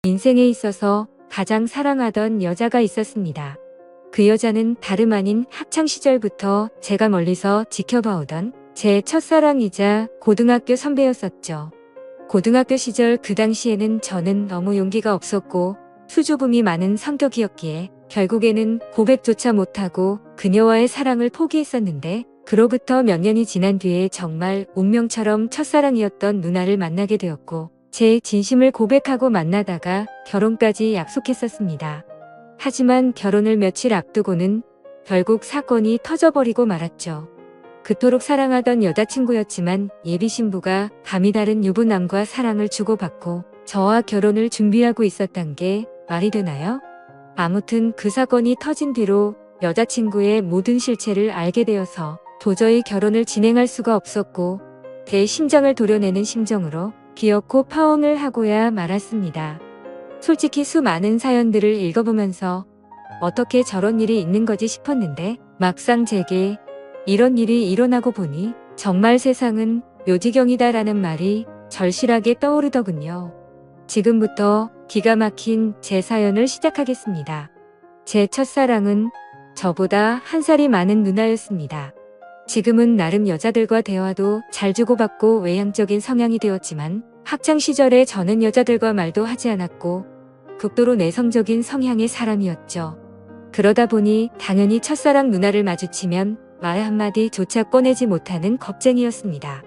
인생에 있어서 가장 사랑하던 여자가 있었습니다. 그 여자는 다름 아닌 학창시절부터 제가 멀리서 지켜봐오던 제 첫사랑이자 고등학교 선배였었죠. 고등학교 시절 그 당시에는 저는 너무 용기가 없었고 수줍음이 많은 성격이었기에 결국에는 고백조차 못하고 그녀와의 사랑을 포기했었는데, 그로부터 몇 년이 지난 뒤에 정말 운명처럼 첫사랑이었던 누나를 만나게 되었고 제 진심을 고백하고 만나다가 결혼까지 약속했었습니다. 하지만 결혼을 며칠 앞두고는 결국 사건이 터져버리고 말았죠. 그토록 사랑하던 여자친구였지만 예비 신부가 감이 다른 유부남과 사랑을 주고받고 저와 결혼을 준비하고 있었단 게 말이 되나요? 아무튼 그 사건이 터진 뒤로 여자친구의 모든 실체를 알게 되어서 도저히 결혼을 진행할 수가 없었고 제 심장을 도려내는 심정으로 기어코 파혼을 하고야 말았습니다. 솔직히 수많은 사연들을 읽어보면서 어떻게 저런 일이 있는 거지 싶었는데, 막상 제게 이런 일이 일어나고 보니 정말 세상은 묘지경이다라는 말이 절실하게 떠오르더군요. 지금부터 기가 막힌 제 사연을 시작하겠습니다. 제 첫사랑은 저보다 한 살이 많은 누나였습니다. 지금은 나름 여자들과 대화도 잘 주고받고 외향적인 성향이 되었지만, 학창시절에 저는 여자들과 말도 하지 않았고 극도로 내성적인 성향의 사람이었죠. 그러다 보니 당연히 첫사랑 누나를 마주치면 말 한마디조차 꺼내지 못하는 겁쟁이였습니다.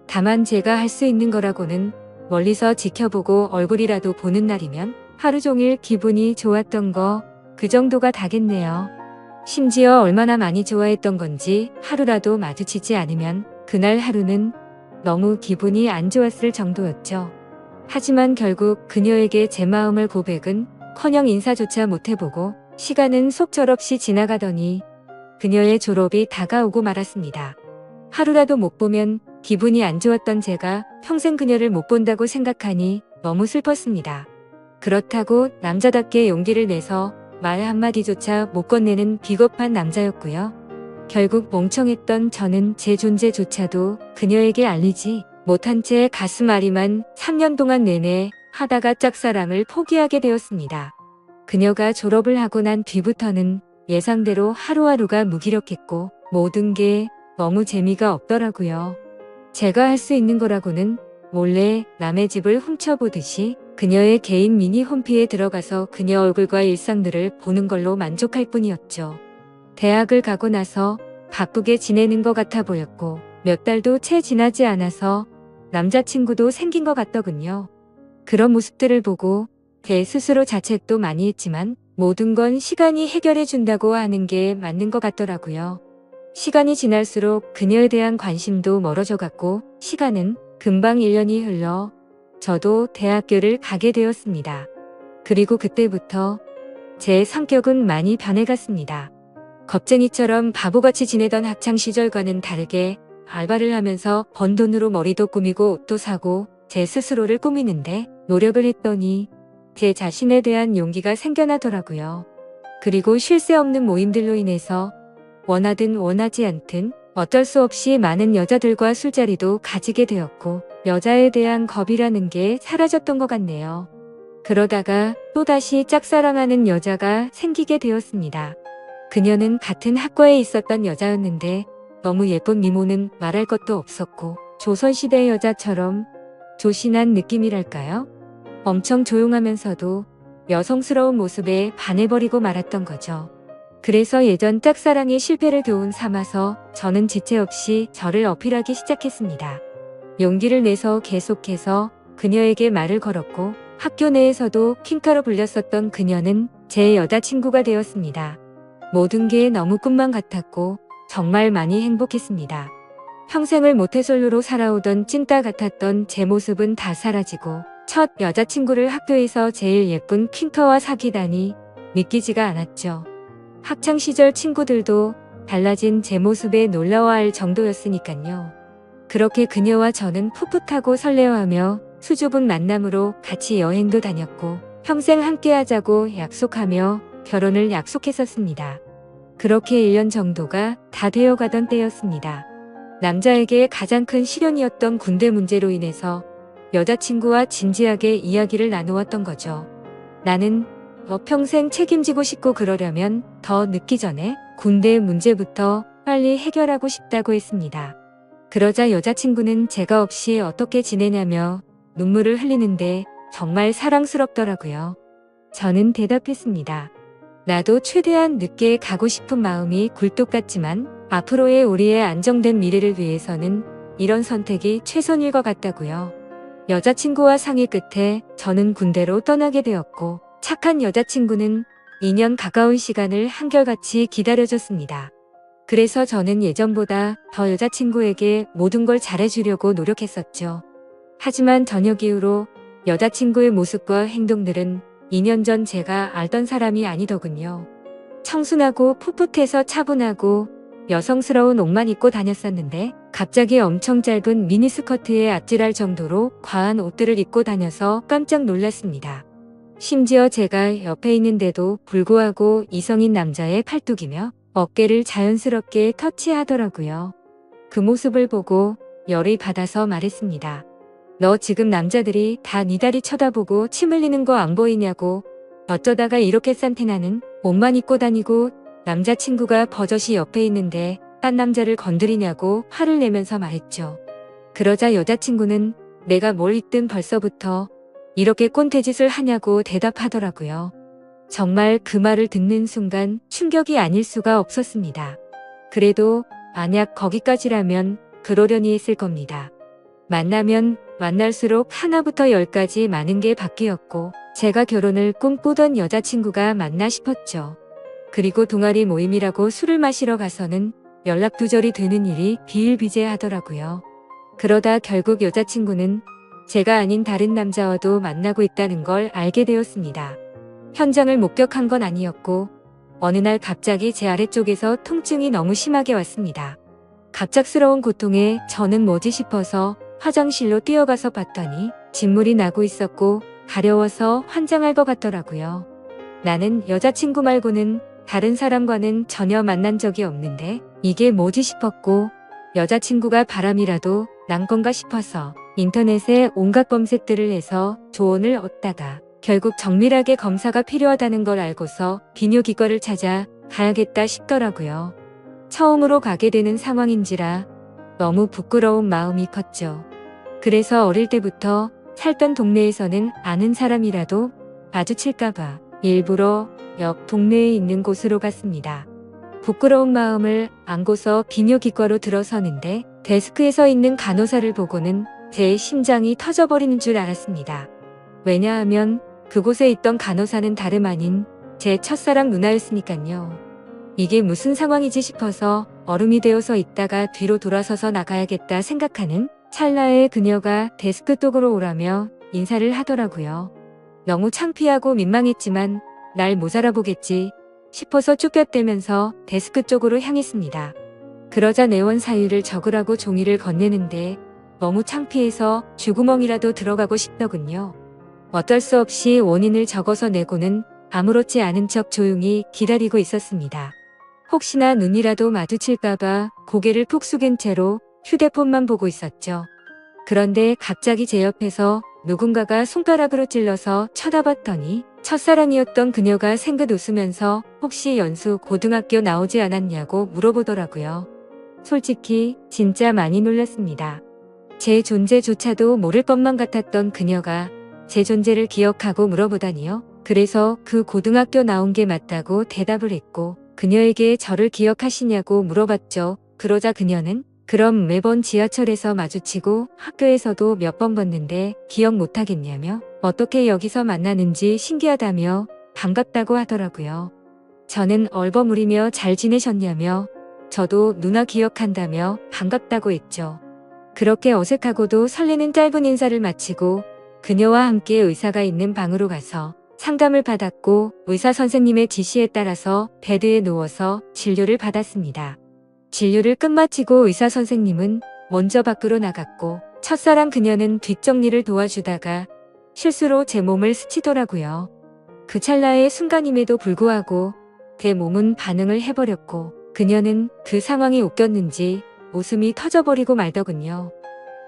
다만 제가 할 수 있는 거라고는 멀리서 지켜보고 얼굴이라도 보는 날이면 하루 종일 기분이 좋았던 거, 그 정도가 다겠네요. 심지어 얼마나 많이 좋아했던 건지 하루라도 마주치지 않으면 그날 하루는 너무 기분이 안 좋았을 정도였죠. 하지만 결국 그녀에게 제 마음을 고백은 커녕 인사조차 못해보고 시간은 속절없이 지나가더니 그녀의 졸업이 다가오고 말았습니다. 하루라도 못 보면 기분이 안 좋았던 제가 평생 그녀를 못 본다고 생각하니 너무 슬펐습니다. 그렇다고 남자답게 용기를 내서 말 한마디조차 못 건네는 비겁한 남자였고요. 결국 멍청했던 저는 제 존재조차도 그녀에게 알리지 못한 채 가슴 아리만 3년 동안 내내 하다가 짝사랑을 포기하게 되었습니다. 그녀가 졸업을 하고 난 뒤부터는 예상대로 하루하루가 무기력했고 모든 게 너무 재미가 없더라고요. 제가 할 수 있는 거라고는 몰래 남의 집을 훔쳐보듯이 그녀의 개인 미니 홈피에 들어가서 그녀 얼굴과 일상들을 보는 걸로 만족할 뿐이었죠. 대학을 가고 나서 바쁘게 지내는 것 같아 보였고 몇 달도 채 지나지 않아서 남자친구도 생긴 것 같더군요. 그런 모습들을 보고 제 스스로 자책도 많이 했지만 모든 건 시간이 해결해 준다고 하는 게 맞는 것 같더라고요. 시간이 지날수록 그녀에 대한 관심도 멀어져 갔고 시간은 금방 1년이 흘러 저도 대학교를 가게 되었습니다. 그리고 그때부터 제 성격은 많이 변해갔습니다. 겁쟁이처럼 바보같이 지내던 학창시절과는 다르게 알바를 하면서 번 돈으로 머리도 꾸미고 옷도 사고 제 스스로를 꾸미는데 노력을 했더니 제 자신에 대한 용기가 생겨나더라고요. 그리고 쉴 새 없는 모임들로 인해서 원하든 원하지 않든 어쩔 수 없이 많은 여자들과 술자리도 가지게 되었고 여자에 대한 겁이라는 게 사라졌던 것 같네요. 그러다가 또다시 짝사랑하는 여자가 생기게 되었습니다. 그녀는 같은 학과에 있었던 여자였는데 너무 예쁜 미모는 말할 것도 없었고 조선시대 여자처럼 조신한 느낌이랄까요? 엄청 조용하면서도 여성스러운 모습에 반해버리고 말았던 거죠. 그래서 예전 짝사랑의 실패를 교훈 삼아서 저는 지체 없이 저를 어필하기 시작했습니다. 용기를 내서 계속해서 그녀에게 말을 걸었고 학교 내에서도 퀸카로 불렸었던 그녀는 제 여자친구가 되었습니다. 모든 게 너무 꿈만 같았고 정말 많이 행복했습니다. 평생을 모태솔로로 살아오던 찐따 같았던 제 모습은 다 사라지고 첫 여자친구를 학교에서 제일 예쁜 퀸카와 사귀다니 믿기지가 않았죠. 학창시절 친구들도 달라진 제 모습에 놀라워할 정도였으니까요. 그렇게 그녀와 저는 풋풋하고 설레어하며 수줍은 만남으로 같이 여행도 다녔고 평생 함께하자고 약속하며 결혼을 약속했었습니다. 그렇게 1년 정도가 다 되어가던 때였습니다. 남자에게 가장 큰 시련이었던 군대 문제로 인해서 여자친구와 진지하게 이야기를 나누었던 거죠. 나는 평생 책임지고 싶고 그러려면 더 늦기 전에 군대 문제부터 빨리 해결하고 싶다고 했습니다. 그러자 여자친구는 제가 없이 어떻게 지내냐며 눈물을 흘리는데 정말 사랑스럽더라고요. 저는 대답했습니다. 나도 최대한 늦게 가고 싶은 마음이 굴뚝 같지만 앞으로의 우리의 안정된 미래를 위해서는 이런 선택이 최선일 것 같다고요. 여자친구와 상의 끝에 저는 군대로 떠나게 되었고 착한 여자친구는 2년 가까운 시간을 한결같이 기다려줬습니다. 그래서 저는 예전보다 더 여자친구에게 모든 걸 잘해주려고 노력했었죠. 하지만 저녁 이후로 여자친구의 모습과 행동들은 2년 전 제가 알던 사람이 아니더군요. 청순하고 풋풋해서 차분하고 여성스러운 옷만 입고 다녔었는데 갑자기 엄청 짧은 미니스커트에 아찔할 정도로 과한 옷들을 입고 다녀서 깜짝 놀랐습니다. 심지어 제가 옆에 있는데도 불구하고 이성인 남자의 팔뚝이며 어깨를 자연스럽게 터치하더라고요. 그 모습을 보고 열이 받아서 말했습니다. 너 지금 남자들이 다 네 다리 쳐다보고 침 흘리는 거 안 보이냐고. 어쩌다가 이렇게 싼 티나는 옷만 입고 다니고 남자친구가 버젓이 옆에 있는데 딴 남자를 건드리냐고 화를 내면서 말했죠. 그러자 여자친구는 내가 뭘 입든 벌써부터 이렇게 꼰대짓을 하냐고 대답하더라고요. 정말 그 말을 듣는 순간 충격이 아닐 수가 없었습니다. 그래도 만약 거기까지라면 그러려니 했을 겁니다. 만나면 만날수록 하나부터 열까지 많은 게 바뀌었고 제가 결혼을 꿈꾸던 여자친구가 맞나 싶었죠. 그리고 동아리 모임이라고 술을 마시러 가서는 연락 두절이 되는 일이 비일비재하더라고요. 그러다 결국 여자친구는 제가 아닌 다른 남자와도 만나고 있다는 걸 알게 되었습니다. 현장을 목격한 건 아니었고 어느 날 갑자기 제 아래쪽에서 통증이 너무 심하게 왔습니다. 갑작스러운 고통에 저는 뭐지 싶어서 화장실로 뛰어가서 봤더니 진물이 나고 있었고 가려워서 환장할 것 같더라고요. 나는 여자친구 말고는 다른 사람과는 전혀 만난 적이 없는데 이게 뭐지 싶었고 여자친구가 바람이라도 난 건가 싶어서 인터넷에 온갖 검색들을 해서 조언을 얻다가 결국 정밀하게 검사가 필요하다는 걸 알고서 비뇨기과를 찾아 가야겠다 싶더라고요. 처음으로 가게 되는 상황인지라 너무 부끄러운 마음이 컸죠. 그래서 어릴 때부터 살던 동네에서는 아는 사람이라도 마주칠까봐 일부러 옆 동네에 있는 곳으로 갔습니다. 부끄러운 마음을 안고서 비뇨기과로 들어서는데 데스크에서 있는 간호사를 보고는 제 심장이 터져버리는 줄 알았습니다. 왜냐하면 그곳에 있던 간호사는 다름 아닌 제 첫사랑 누나였으니깐요. 이게 무슨 상황이지 싶어서 얼음이 되어서 있다가 뒤로 돌아서서 나가야겠다 생각하는 찰나에 그녀가 데스크 쪽으로 오라며 인사를 하더라고요. 너무 창피하고 민망했지만 날 못 알아보겠지 싶어서 쭈뼛대면서 데스크 쪽으로 향했습니다. 그러자 내원 사유를 적으라고 종이를 건네는데 너무 창피해서 쥐구멍이라도 들어가고 싶더군요. 어쩔 수 없이 원인을 적어서 내고는 아무렇지 않은 척 조용히 기다리고 있었습니다. 혹시나 눈이라도 마주칠까봐 고개를 푹 숙인 채로 휴대폰만 보고 있었죠. 그런데 갑자기 제 옆에서 누군가가 손가락으로 찔러서 쳐다봤더니 첫사랑이었던 그녀가 생긋 웃으면서 혹시 연수 고등학교 나오지 않았냐고 물어보더라고요. 솔직히 진짜 많이 놀랐습니다. 제 존재조차도 모를 것만 같았던 그녀가 제 존재를 기억하고 물어보다니요. 그래서 그 고등학교 나온 게 맞다고 대답을 했고 그녀에게 저를 기억하시냐고 물어봤죠. 그러자 그녀는 그럼 매번 지하철에서 마주치고 학교에서도 몇 번 봤는데 기억 못하겠냐며 어떻게 여기서 만나는지 신기하다며 반갑다고 하더라고요. 저는 얼버무리며 잘 지내셨냐며 저도 누나 기억한다며 반갑다고 했죠. 그렇게 어색하고도 설레는 짧은 인사를 마치고 그녀와 함께 의사가 있는 방으로 가서 상담을 받았고 의사 선생님의 지시에 따라서 베드에 누워서 진료를 받았습니다. 진료를 끝마치고 의사 선생님은 먼저 밖으로 나갔고 첫사랑 그녀는 뒷정리를 도와주다가 실수로 제 몸을 스치더라고요. 그 찰나의 순간임에도 불구하고 제 몸은 반응을 해버렸고 그녀는 그 상황이 웃겼는지 웃음이 터져버리고 말더군요.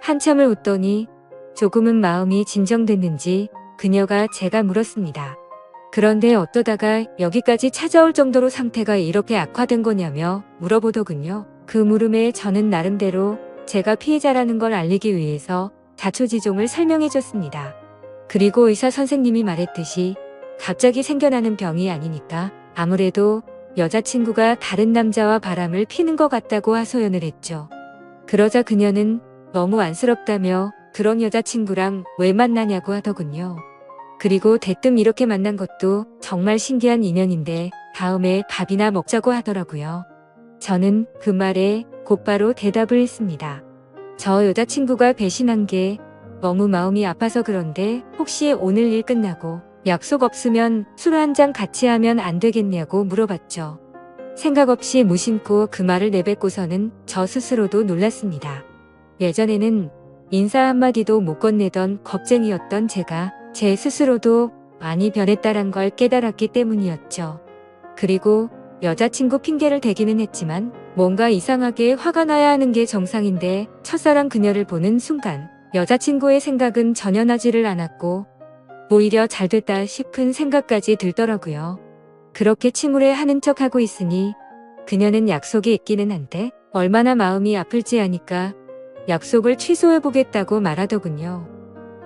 한참을 웃더니 조금은 마음이 진정됐는지 그녀가 제가 물었습니다. 그런데 어떠다가 여기까지 찾아올 정도로 상태가 이렇게 악화된 거냐며 물어보더군요. 그 물음에 저는 나름대로 제가 피해자라는 걸 알리기 위해서 자초지종을 설명해 줬습니다. 그리고 의사 선생님이 말했듯이 갑자기 생겨나는 병이 아니니까 아무래도 여자친구가 다른 남자와 바람을 피는 것 같다고 하소연을 했죠. 그러자 그녀는 너무 안쓰럽다며 그런 여자친구랑 왜 만나냐고 하더군요. 그리고 대뜸 이렇게 만난 것도 정말 신기한 인연인데 다음에 밥이나 먹자고 하더라고요. 저는 그 말에 곧바로 대답을 했습니다. 저 여자친구가 배신한 게 너무 마음이 아파서 그런데 혹시 오늘 일 끝나고 약속 없으면 술 한 잔 같이 하면 안 되겠냐고 물어봤죠. 생각 없이 무심코 그 말을 내뱉고서는 저 스스로도 놀랐습니다. 예전에는 인사 한마디도 못 건네던 겁쟁이였던 제가 제 스스로도 많이 변했다란 걸 깨달았기 때문이었죠. 그리고 여자친구 핑계를 대기는 했지만 뭔가 이상하게 화가 나야 하는 게 정상인데 첫사랑 그녀를 보는 순간 여자친구의 생각은 전혀 나지를 않았고 오히려 잘됐다 싶은 생각까지 들더라고요. 그렇게 침울해 하는 척하고 있으니 그녀는 약속이 있기는 한데 얼마나 마음이 아플지 아니까 약속을 취소해보겠다고 말하더군요.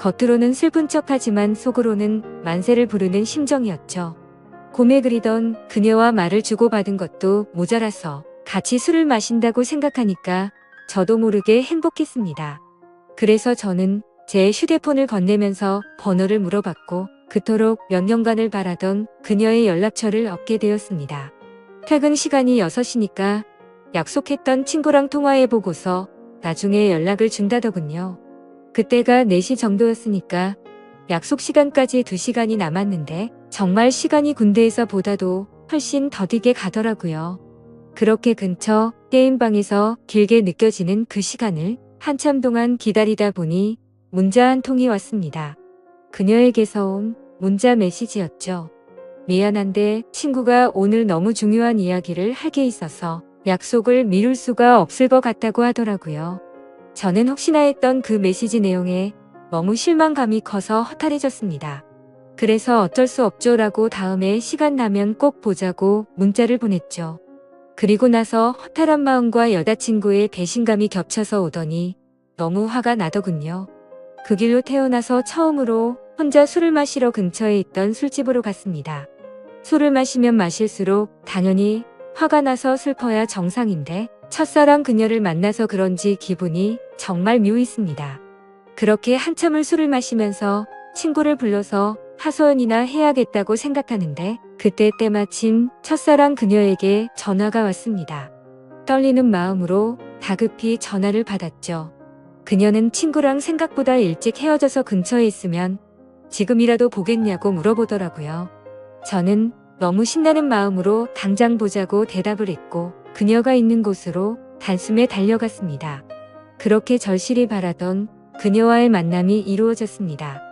겉으로는 슬픈 척하지만 속으로는 만세를 부르는 심정이었죠. 곰에 그리던 그녀와 말을 주고받은 것도 모자라서 같이 술을 마신다고 생각하니까 저도 모르게 행복했습니다. 그래서 저는 제 휴대폰을 건네면서 번호를 물어봤고 그토록 몇 년간을 바라던 그녀의 연락처를 얻게 되었습니다. 퇴근 시간이 6시니까 약속했던 친구랑 통화해보고서 나중에 연락을 준다더군요. 그때가 4시 정도였으니까 약속 시간까지 2시간이 남았는데 정말 시간이 군대에서 보다도 훨씬 더디게 가더라고요. 그렇게 근처 게임방에서 길게 느껴지는 그 시간을 한참 동안 기다리다 보니 문자 한 통이 왔습니다. 그녀에게서 온 문자 메시지였죠. 미안한데 친구가 오늘 너무 중요한 이야기를 할 게 있어서 약속을 미룰 수가 없을 것 같다고 하더라고요. 저는 혹시나 했던 그 메시지 내용에 너무 실망감이 커서 허탈해졌습니다. 그래서 어쩔 수 없죠라고 다음에 시간 나면 꼭 보자고 문자를 보냈죠. 그리고 나서 허탈한 마음과 여자친구의 배신감이 겹쳐서 오더니 너무 화가 나더군요. 그 길로 태어나서 처음으로 혼자 술을 마시러 근처에 있던 술집으로 갔습니다. 술을 마시면 마실수록 당연히 화가 나서 슬퍼야 정상인데 첫사랑 그녀를 만나서 그런지 기분이 정말 묘했습니다. 그렇게 한참을 술을 마시면서 친구를 불러서 하소연이나 해야겠다고 생각하는데 그때 때마침 첫사랑 그녀에게 전화가 왔습니다. 떨리는 마음으로 다급히 전화를 받았죠. 그녀는 친구랑 생각보다 일찍 헤어져서 근처에 있으면 지금이라도 보겠냐고 물어보더라고요. 저는 너무 신나는 마음으로 당장 보자고 대답을 했고 그녀가 있는 곳으로 단숨에 달려갔습니다. 그렇게 절실히 바라던 그녀와의 만남이 이루어졌습니다.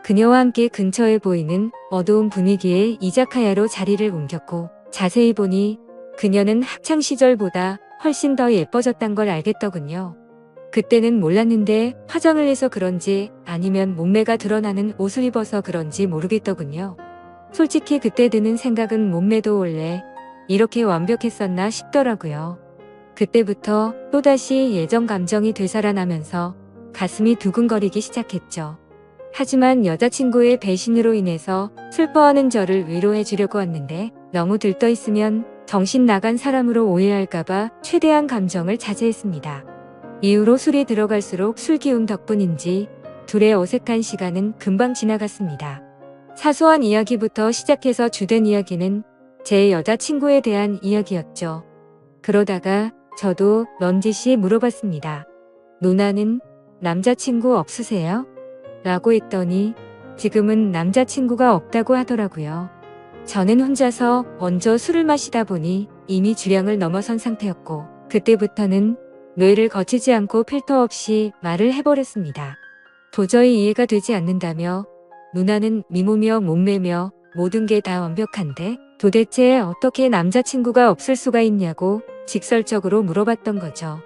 그녀와 함께 근처에 보이는 어두운 분위기의 이자카야로 자리를 옮겼고 자세히 보니 그녀는 학창시절보다 훨씬 더 예뻐졌단 걸 알겠더군요. 그때는 몰랐는데 화장을 해서 그런지 아니면 몸매가 드러나는 옷을 입어서 그런지 모르겠더군요. 솔직히 그때 드는 생각은 몸매도 원래 이렇게 완벽했었나 싶더라고요. 그때부터 또다시 예전 감정이 되살아나면서 가슴이 두근거리기 시작했죠. 하지만 여자친구의 배신으로 인해서 슬퍼하는 저를 위로해 주려고 왔는데 너무 들떠있으면 정신 나간 사람으로 오해할까봐 최대한 감정을 자제했습니다. 이후로 술이 들어갈수록 술 기운 덕분인지 둘의 어색한 시간은 금방 지나갔습니다. 사소한 이야기부터 시작해서 주된 이야기는 제 여자친구에 대한 이야기였죠. 그러다가 저도 넌지시 물어봤습니다. 누나는 남자친구 없으세요? 라고 했더니 지금은 남자친구가 없다고 하더라고요. 저는 혼자서 먼저 술을 마시다 보니 이미 주량을 넘어선 상태였고 그때부터는 뇌를 거치지 않고 필터 없이 말을 해버렸습니다. 도저히 이해가 되지 않는다며 누나는 미모며 몸매며 모든 게 다 완벽한데 도대체 어떻게 남자친구가 없을 수가 있냐고 직설적으로 물어봤던 거죠.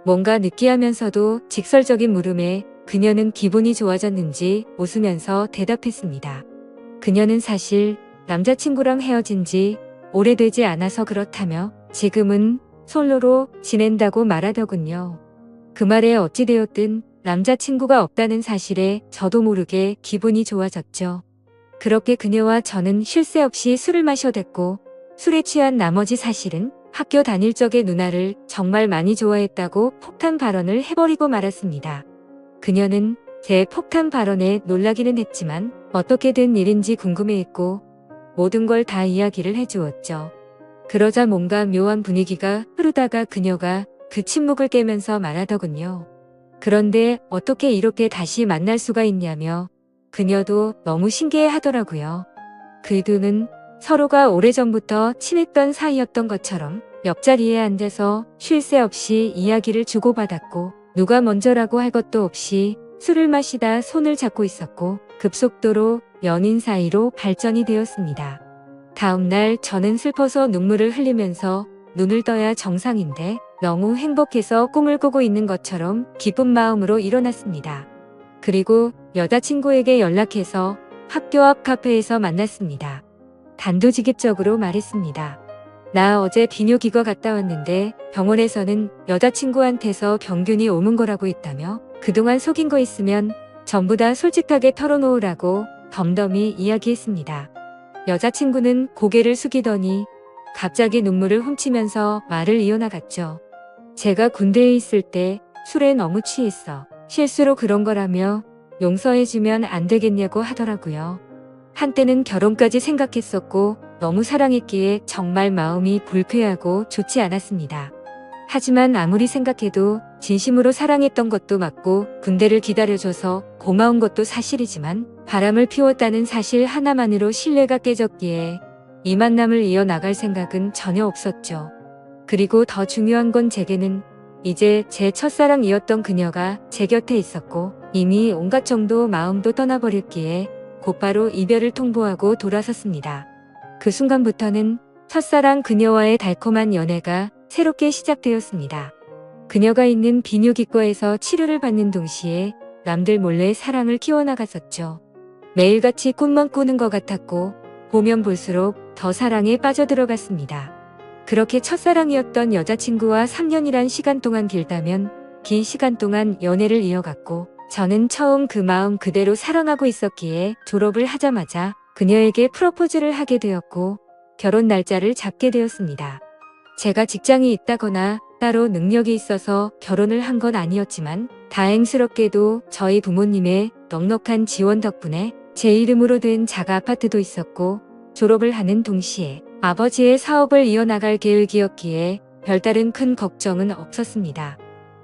뭔가 느끼하면서도 직설적인 물음에 그녀는 기분이 좋아졌는지 웃으면서 대답했습니다. 그녀는 사실 남자친구랑 헤어진 지 오래되지 않아서 그렇다며 지금은 솔로로 지낸다고 말하더군요. 그 말에 어찌되었든 남자친구가 없다는 사실에 저도 모르게 기분이 좋아졌죠. 그렇게 그녀와 저는 쉴 새 없이 술을 마셔댔고 술에 취한 나머지 사실은 학교 다닐 적에 누나를 정말 많이 좋아했다고 폭탄 발언을 해버리고 말았습니다. 그녀는 제 폭탄 발언에 놀라기는 했지만 어떻게 된 일인지 궁금해했고 모든 걸 다 이야기를 해주었죠. 그러자 뭔가 묘한 분위기가 흐르다가 그녀가 그 침묵을 깨면서 말하더군요. 그런데 어떻게 이렇게 다시 만날 수가 있냐며 그녀도 너무 신기해 하더라고요. 그 둘은 서로가 오래전부터 친했던 사이였던 것처럼 옆자리에 앉아서 쉴 새 없이 이야기를 주고받았고 누가 먼저라고 할 것도 없이 술을 마시다 손을 잡고 있었고 급속도로 연인 사이로 발전이 되었습니다. 다음 날 저는 슬퍼서 눈물을 흘리면서 눈을 떠야 정상인데 너무 행복해서 꿈을 꾸고 있는 것처럼 기쁜 마음으로 일어났습니다. 그리고 여자친구에게 연락해서 학교 앞 카페에서 만났습니다. 단도직입적으로 말했습니다. 나 어제 비뇨기과 갔다 왔는데 병원에서는 여자친구한테서 병균이 옮은 거라고 했다며 그동안 속인 거 있으면 전부 다 솔직하게 털어놓으라고 덤덤히 이야기했습니다. 여자친구는 고개를 숙이더니 갑자기 눈물을 훔치면서 말을 이어나갔죠. 제가 군대에 있을 때 술에 너무 취했어. 실수로 그런 거라며 용서해주면 안 되겠냐고 하더라고요. 한때는 결혼까지 생각했었고 너무 사랑했기에 정말 마음이 불쾌하고 좋지 않았습니다. 하지만 아무리 생각해도 진심으로 사랑했던 것도 맞고 군대를 기다려줘서 고마운 것도 사실이지만 바람을 피웠다는 사실 하나만으로 신뢰가 깨졌기에 이 만남을 이어나갈 생각은 전혀 없었죠. 그리고 더 중요한 건 제게는 이제 제 첫사랑이었던 그녀가 제 곁에 있었고 이미 온갖 정도 마음도 떠나버렸기에 곧바로 이별을 통보하고 돌아섰습니다. 그 순간부터는 첫사랑 그녀와의 달콤한 연애가 새롭게 시작되었습니다. 그녀가 있는 비뇨기과에서 치료를 받는 동시에 남들 몰래 사랑을 키워나갔었죠. 매일같이 꿈만 꾸는 것 같았고 보면 볼수록 더 사랑에 빠져들어갔습니다. 그렇게 첫사랑이었던 여자친구와 3년이란 시간 동안 길다면 긴 시간 동안 연애를 이어갔고 저는 처음 그 마음 그대로 사랑하고 있었기에 졸업을 하자마자 그녀에게 프로포즈를 하게 되었고 결혼 날짜를 잡게 되었습니다. 제가 직장이 있다거나 따로 능력이 있어서 결혼을 한 건 아니었지만 다행스럽게도 저희 부모님의 넉넉한 지원 덕분에 제 이름으로 된 자가 아파트도 있었고 졸업을 하는 동시에 아버지의 사업을 이어나갈 계획이었기에 별다른 큰 걱정은 없었습니다.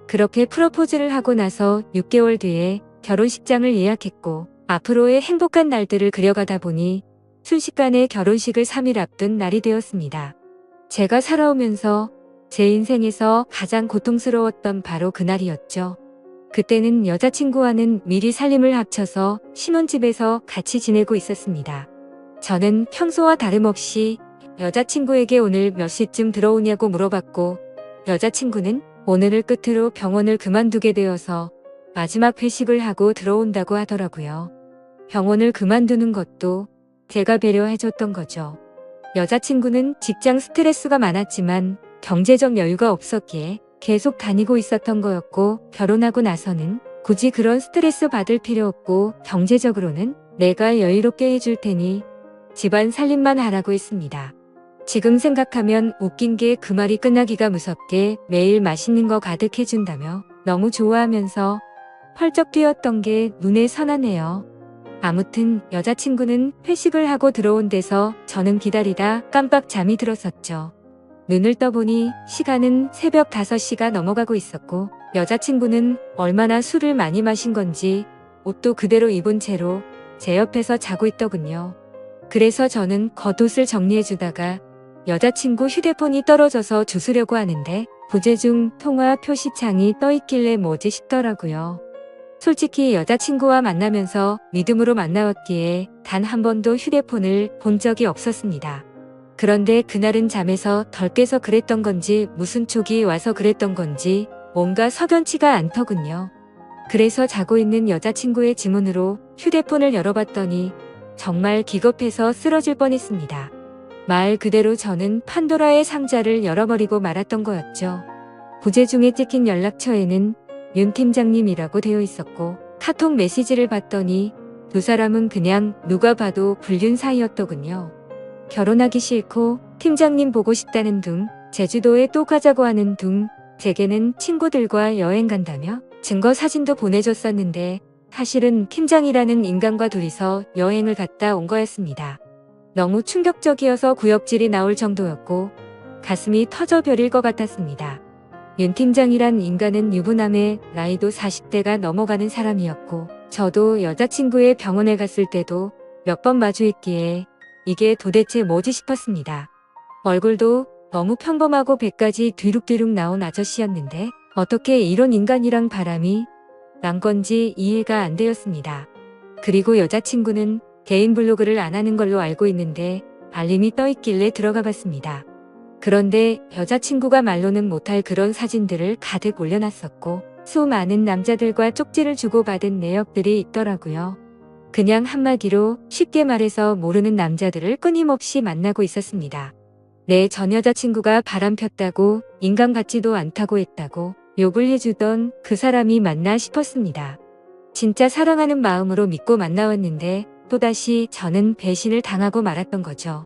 그렇게 프로포즈를 하고 나서 6개월 뒤에 결혼식장을 예약했고 앞으로의 행복한 날들을 그려가다 보니 순식간에 결혼식을 3일 앞둔 날이 되었습니다. 제가 살아오면서 제 인생에서 가장 고통스러웠던 바로 그날이었죠. 그때는 여자친구와는 미리 살림을 합쳐서 신혼집에서 같이 지내고 있었습니다. 저는 평소와 다름없이 여자친구에게 오늘 몇 시쯤 들어오냐고 물어봤고 여자친구는 오늘을 끝으로 병원을 그만두게 되어서 마지막 회식을 하고 들어온다고 하더라고요. 병원을 그만두는 것도 제가 배려해줬던 거죠. 여자친구는 직장 스트레스가 많았지만 경제적 여유가 없었기에 계속 다니고 있었던 거였고 결혼하고 나서는 굳이 그런 스트레스 받을 필요 없고 경제적으로는 내가 여유롭게 해줄 테니 집안 살림만 하라고 했습니다. 지금 생각하면 웃긴 게 그 말이 끝나기가 무섭게 매일 맛있는 거 가득 해준다며 너무 좋아하면서 펄쩍 뛰었던 게 눈에 선하네요. 아무튼 여자친구는 회식을 하고 들어온 데서 저는 기다리다 깜빡 잠이 들었었죠. 눈을 떠보니 시간은 새벽 5시가 넘어가고 있었고 여자친구는 얼마나 술을 많이 마신 건지 옷도 그대로 입은 채로 제 옆에서 자고 있더군요. 그래서 저는 겉옷을 정리해주다가 여자친구 휴대폰이 떨어져서 주우려고 하는데 부재중 통화 표시창이 떠있길래 뭐지 싶더라고요. 솔직히 여자친구와 만나면서 믿음으로 만나왔기에 단 한 번도 휴대폰을 본 적이 없었습니다. 그런데 그날은 잠에서 덜 깨서 그랬던 건지 무슨 촉이 와서 그랬던 건지 뭔가 석연치가 않더군요. 그래서 자고 있는 여자친구의 지문으로 휴대폰을 열어봤더니 정말 기겁해서 쓰러질 뻔했습니다. 말 그대로 저는 판도라의 상자를 열어버리고 말았던 거였죠. 부재 중에 찍힌 연락처에는 윤 팀장님이라고 되어 있었고 카톡 메시지를 봤더니 두 사람은 그냥 누가 봐도 불륜 사이였더군요. 결혼하기 싫고 팀장님 보고 싶다는 둥, 제주도에 또 가자고 하는 둥, 제게는 친구들과 여행 간다며 증거 사진도 보내줬었는데 사실은 팀장이라는 인간과 둘이서 여행을 갔다 온 거였습니다. 너무 충격적이어서 구역질이 나올 정도였고 가슴이 터져버릴 것 같았습니다. 윤 팀장이란 인간은 유부남에 나이도 40대가 넘어가는 사람이었고 저도 여자친구의 병원에 갔을 때도 몇 번 마주했기에 이게 도대체 뭐지 싶었습니다. 얼굴도 너무 평범하고 배까지 뒤룩뒤룩 나온 아저씨였는데 어떻게 이런 인간이랑 바람이 난 건지 이해가 안 되었습니다. 그리고 여자친구는 개인 블로그를 안 하는 걸로 알고 있는데 알림이 떠있길래 들어가 봤습니다. 그런데 여자친구가 말로는 못할 그런 사진들을 가득 올려놨었고 수많은 남자들과 쪽지를 주고받은 내역들이 있더라고요. 그냥 한마디로 쉽게 말해서 모르는 남자들을 끊임없이 만나고 있었습니다. 내 전 여자친구가 바람 폈다고 인간 같지도 않다고 했다고 욕을 해주던 그 사람이 맞나 싶었습니다. 진짜 사랑하는 마음으로 믿고 만나왔는데 또다시 저는 배신을 당하고 말았던 거죠.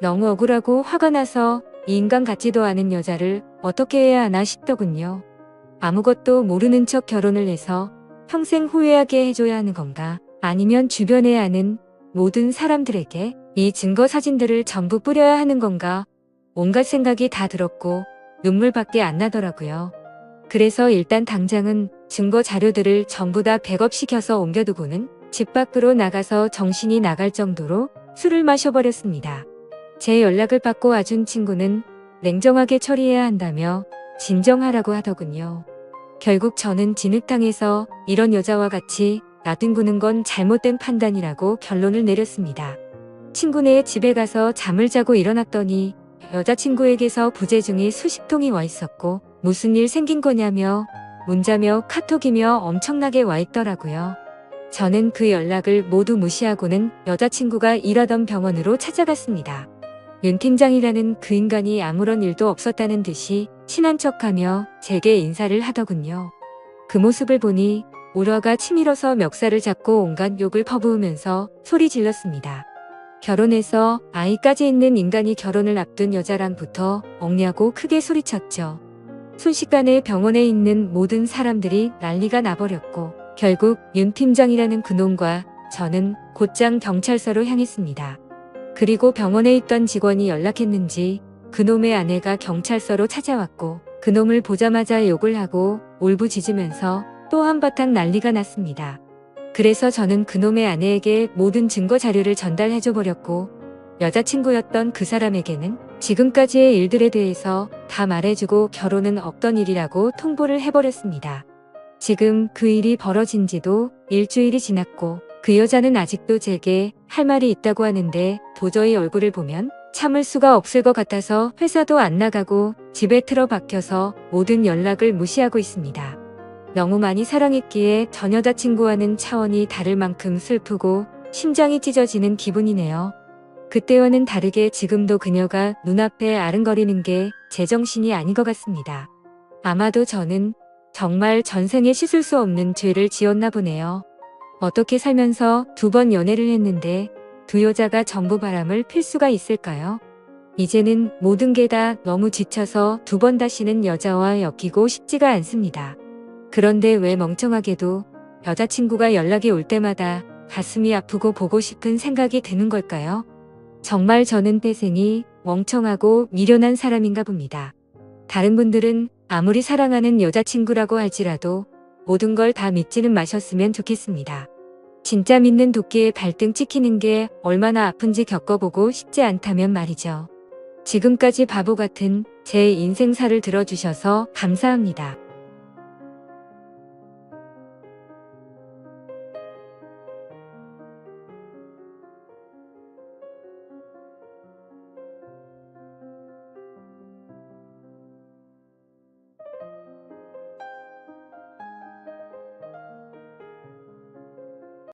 너무 억울하고 화가 나서 이 인간 같지도 않은 여자를 어떻게 해야 하나 싶더군요. 아무것도 모르는 척 결혼을 해서 평생 후회하게 해줘야 하는 건가? 아니면 주변에 아는 모든 사람들에게 이 증거 사진들을 전부 뿌려야 하는 건가? 온갖 생각이 다 들었고 눈물밖에 안 나더라고요. 그래서 일단 당장은 증거 자료들을 전부 다 백업시켜서 옮겨두고는 집 밖으로 나가서 정신이 나갈 정도로 술을 마셔버렸습니다. 제 연락을 받고 와준 친구는 냉정하게 처리해야 한다며 진정하라고 하더군요. 결국 저는 진흙탕에서 이런 여자와 같이 놔둔구는 건 잘못된 판단이라고 결론을 내렸습니다. 친구네 집에 가서 잠을 자고 일어났더니 여자친구에게서 부재중이 수십 통이 와 있었고 무슨 일 생긴 거냐며 문자며 카톡이며 엄청나게 와 있더라고요. 저는 그 연락을 모두 무시하고는 여자친구가 일하던 병원으로 찾아갔습니다. 윤 팀장이라는 그 인간이 아무런 일도 없었다는 듯이 친한 척하며 제게 인사를 하더군요. 그 모습을 보니 울화가 치밀어서 멱살을 잡고 온갖 욕을 퍼부으면서 소리 질렀습니다. 결혼해서 아이까지 있는 인간이 결혼을 앞둔 여자랑부터 억냐고 크게 소리쳤죠. 순식간에 병원에 있는 모든 사람들이 난리가 나버렸고 결국 윤 팀장이라는 그놈과 저는 곧장 경찰서로 향했습니다. 그리고 병원에 있던 직원이 연락했는지 그놈의 아내가 경찰서로 찾아왔고 그놈을 보자마자 욕을 하고 울부짖으면서 또 한바탕 난리가 났습니다. 그래서 저는 그놈의 아내에게 모든 증거 자료를 전달해줘 버렸고 여자친구였던 그 사람에게는 지금까지의 일들에 대해서 다 말해주고 결혼은 없던 일이라고 통보를 해버렸습니다. 지금 그 일이 벌어진 지도 일주일이 지났고 그 여자는 아직도 제게 할 말이 있다고 하는데 도저히 얼굴을 보면 참을 수가 없을 것 같아서 회사도 안 나가고 집에 틀어박혀서 모든 연락을 무시하고 있습니다. 너무 많이 사랑했기에 전 여자친구와는 차원이 다를 만큼 슬프고 심장이 찢어지는 기분이네요. 그때와는 다르게 지금도 그녀가 눈앞에 아른거리는 게 제정신이 아닌 것 같습니다. 아마도 저는 정말 전생에 씻을 수 없는 죄를 지었나 보네요. 어떻게 살면서 2번 연애를 했는데 두 여자가 전부 바람을 필 수가 있을까요? 이제는 모든 게 다 너무 지쳐서 2번 다시는 여자와 엮이고 싶지가 않습니다. 그런데 왜 멍청하게도 여자친구가 연락이 올 때마다 가슴이 아프고 보고 싶은 생각이 드는 걸까요? 정말 저는 태생이 멍청하고 미련한 사람인가 봅니다. 다른 분들은 아무리 사랑하는 여자친구라고 할지라도 모든 걸 다 믿지는 마셨으면 좋겠습니다. 진짜 믿는 도끼에 발등 찍히는 게 얼마나 아픈지 겪어보고 싶지 않다면 말이죠. 지금까지 바보 같은 제 인생사를 들어주셔서 감사합니다.